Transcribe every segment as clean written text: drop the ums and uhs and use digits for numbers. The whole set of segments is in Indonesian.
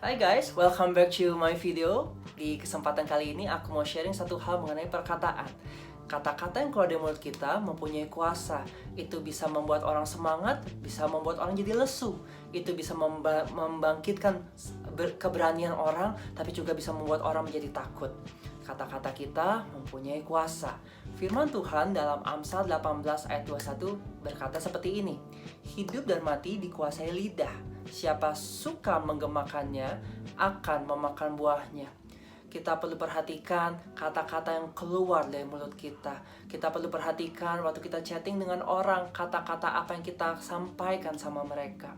Hai guys, welcome back to my video. Di kesempatan kali ini aku mau sharing satu hal mengenai perkataan. Kata-kata yang keluar dari mulut kita mempunyai kuasa. Itu bisa membuat orang semangat, bisa membuat orang jadi lesu. Itu bisa membangkitkan keberanian orang, tapi juga bisa membuat orang menjadi takut. Kata-kata kita mempunyai kuasa. Firman Tuhan dalam Amsal 18 ayat 21 berkata seperti ini. Hidup dan mati dikuasai lidah. Siapa suka menggemakannya akan memakan buahnya. Kita perlu perhatikan kata-kata yang keluar dari mulut kita. Kita perlu perhatikan waktu kita chatting dengan orang, kata-kata apa yang kita sampaikan sama mereka.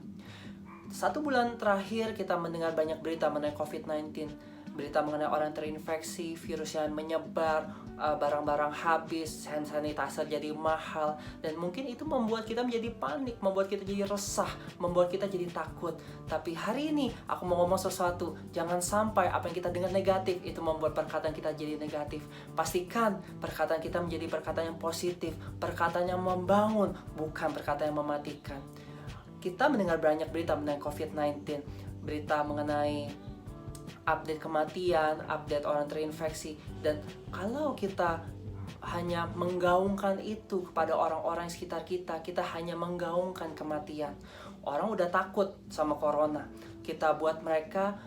1 bulan terakhir kita mendengar banyak berita mengenai COVID-19. Berita mengenai orang terinfeksi, virus yang menyebar, barang-barang habis, hand sanitizer jadi mahal. Dan mungkin itu membuat kita menjadi panik, membuat kita jadi resah, membuat kita jadi takut. Tapi hari ini aku mau ngomong sesuatu. Jangan sampai apa yang kita dengar negatif itu membuat perkataan kita jadi negatif. Pastikan perkataan kita menjadi perkataan yang positif, perkataan yang membangun, bukan perkataan yang mematikan. Kita mendengar banyak berita mengenai COVID-19, berita mengenai update kematian, update orang terinfeksi. Dan kalau kita hanya menggaungkan itu kepada orang-orang sekitar kita, kita hanya menggaungkan kematian. Orang udah takut sama corona. Kita buat mereka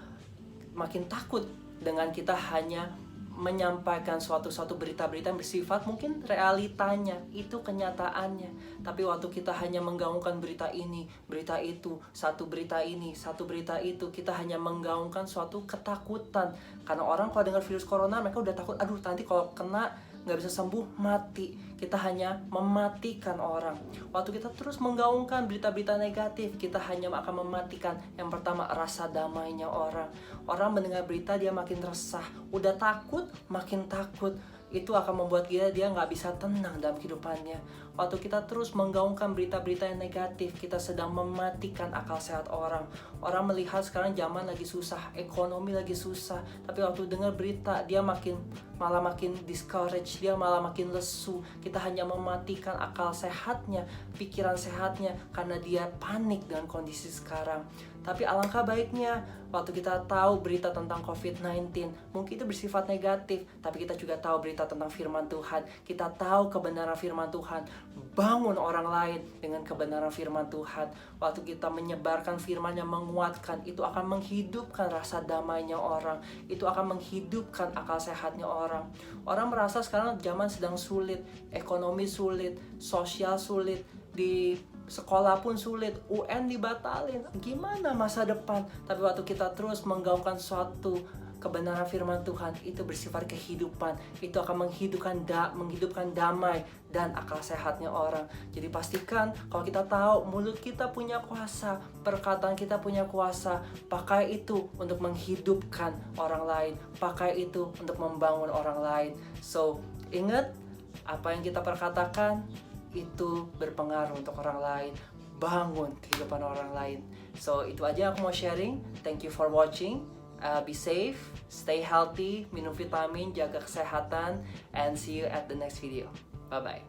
makin takut dengan kita hanya menyampaikan suatu berita-berita yang bersifat mungkin realitanya, itu kenyataannya. Tapi waktu kita hanya menggaungkan berita ini, berita itu, satu berita ini, satu berita itu, kita hanya menggaungkan suatu ketakutan. Karena orang kalau dengar virus corona, mereka udah takut, aduh nanti kalau kena nggak bisa sembuh, mati. Kita hanya mematikan orang. Waktu kita terus menggaungkan berita-berita negatif, kita hanya akan mematikan yang pertama, rasa damainya orang. Orang mendengar berita dia makin resah, udah takut, makin takut. Itu akan membuat dia nggak bisa tenang dalam kehidupannya. Waktu kita terus menggaungkan berita-berita yang negatif, kita sedang mematikan akal sehat orang. Orang melihat sekarang zaman lagi susah, ekonomi lagi susah, tapi waktu dengar berita dia malah makin discourage, dia malah makin lesu. Kita hanya mematikan akal sehatnya, pikiran sehatnya, karena dia panik dengan kondisi sekarang. Tapi alangkah baiknya waktu kita tahu berita tentang COVID-19, mungkin itu bersifat negatif, tapi kita juga tahu berita tentang firman Tuhan. Kita tahu kebenaran firman Tuhan. Bangun orang lain dengan kebenaran firman Tuhan. Waktu kita menyebarkan firman yang menguatkan, itu akan menghidupkan rasa damainya orang. Itu akan menghidupkan akal sehatnya orang. Orang merasa sekarang zaman sedang sulit, ekonomi sulit, sosial sulit, di sekolah pun sulit, UN dibatalin, gimana masa depan? Tapi waktu kita terus menggaungkan suatu kebenaran firman Tuhan, itu bersifat kehidupan, itu akan menghidupkan damai dan akal sehatnya orang. Jadi pastikan kalau kita tahu mulut kita punya kuasa, perkataan kita punya kuasa, pakai itu untuk menghidupkan orang lain, pakai itu untuk membangun orang lain. So, ingat apa yang kita perkatakan itu berpengaruh untuk orang lain, bangun kehidupan orang lain. So itu aja aku mau sharing. Thank you for watching. Be safe, stay healthy, minum vitamin, jaga kesehatan, and see you at the next video. Bye bye.